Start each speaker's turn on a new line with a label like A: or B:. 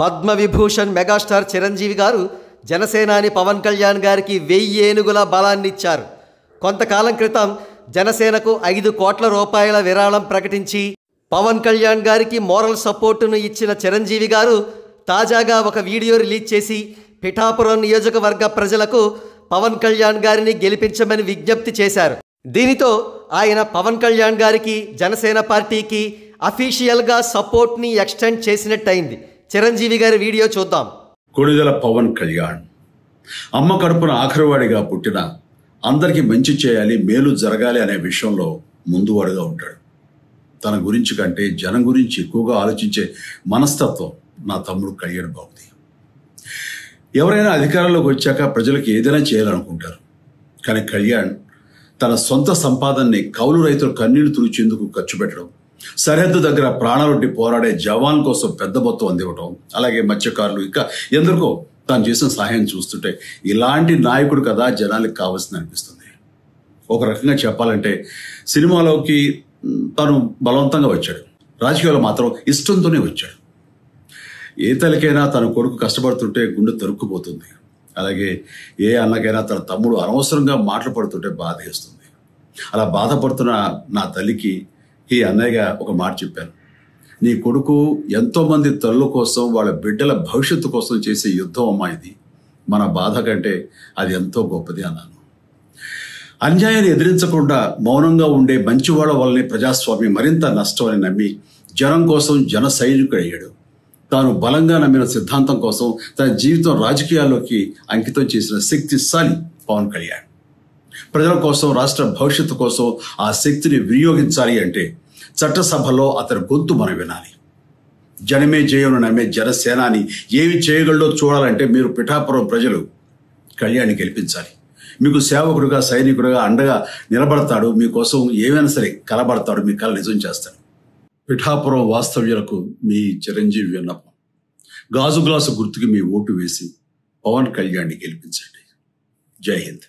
A: Padma Vibhushan megastar Chiranjeevi గారు జనసేనాని పవన్ కళ్యాణ్ గారికి 1000 ఏనుగుల బలాన్నిచ్చారు. కొంతకాలం క్రితం జనసేనకు 5 కోట్ల రూపాయల విరాళం ప్రకటించి పవన్ కళ్యాణ్ గారికి మోరల్ సపోర్టును ఇచ్చిన చిరంజీవి గారు తాజాగా ఒక వీడియో రిలీజ్ చేసి పిఠాపురం నియోజకవర్గ ప్రజలకు పవన్ కళ్యాణ్ గారిని గెలిపించమని విజ్ఞప్తి చేశారు. దీనితో ఆయన పవన్ కళ్యాణ్ గారికి జనసేన పార్టీకి అఫీషియల్గా సపోర్ట్ని ఎక్స్టెండ్ చేసినట్టయింది. చిరంజీవి గారి వీడియో చూద్దాం.
B: కొణిదెల పవన్ కళ్యాణ్ అమ్మ కడుపున ఆఖరివాడిగా పుట్టిన అందరికీ మంచి చేయాలి, మేలు జరగాలి అనే విషయంలో ముందువాడుగా ఉంటాడు. తన గురించి కంటే జనం గురించి ఎక్కువగా ఆలోచించే మనస్తత్వం నా తమ్ముడు కళ్యాణ్ బాబుది. ఎవరైనా అధికారంలోకి వచ్చాక ప్రజలకు ఏదైనా చేయాలనుకుంటారు. కానీ కళ్యాణ్ తన సొంత సంపాదనని కౌలు రైతులు కన్నీళ్లు తుడిచేందుకు ఖర్చు పెట్టడం, సరిహద్దు దగ్గర ప్రాణాలొడ్డి పోరాడే జవాన్ కోసం పెద్ద మొత్తం అందివ్వటం, అలాగే మత్స్యకారులు ఇంకా ఎందరికో తాను చేసిన సహాయం చూస్తుంటే ఇలాంటి నాయకుడు కదా జనాలకు కావాల్సింది అనిపిస్తుంది. ఒక రకంగా చెప్పాలంటే సినిమాలోకి తను బలవంతంగా వచ్చాడు, రాజకీయాల్లో మాత్రం ఇష్టంతోనే వచ్చాడు. ఏ తల్లికైనా తన కొడుకు కష్టపడుతుంటే గుండె తరుక్కుపోతుంది. అలాగే ఏ అన్నకైనా తన తమ్ముడు అనవసరంగా మాటలు పడుతుంటే బాధేస్తుంది. అలా బాధపడుతున్న నా తల్లికి ఈ అన్నయ్యగా ఒక మాట చెప్పాను. నీ కొడుకు ఎంతో మంది తల్లుల కోసం, వాళ్ళ బిడ్డల భవిష్యత్తు కోసం చేసే యుద్ధం అమ్మా ఇది. మన బాధ కంటే అది ఎంతో గొప్పది అన్నాను. అన్యాయాన్ని ఎదిరించకుండా మౌనంగా ఉండే మంచివాళ్ల వల్లనే ప్రజాస్వామ్యం మరింత నష్టం అని నమ్మి జనం కోసం జన సైనికుడు అయ్యాడు. తాను బలంగా నమ్మిన సిద్ధాంతం కోసం తన జీవితం రాజకీయాల్లోకి అంకితం చేసిన శక్తిశాలి పవన్ కళ్యాణ్. ప్రజల కోసం, రాష్ట్ర భవిష్యత్తు కోసం ఆ శక్తిని వినియోగించాలి అంటే చట్టసభలో అతని గొంతు మనం వినాలి. జనమే జయమును నమ్మే జనసేనాని ఏమి చేయగలడో చూడాలంటే మీరు పిఠాపురం ప్రజలు కళ్యాణ్ని గెలిపించాలి. మీకు సేవకుడుగా, సైనికుడుగా అండగా నిలబడతాడు. మీకోసం ఏమైనా సరే కలబడతాడు, మీ కళ నిజం చేస్తాడు. పిఠాపురం వాస్తవ్యులకు మీ చిరంజీవి విన్నపం, గాజు గ్లాసు గుర్తుకి మీ ఓటు వేసి పవన్ కళ్యాణ్ని గెలిపించండి. జై హింద్.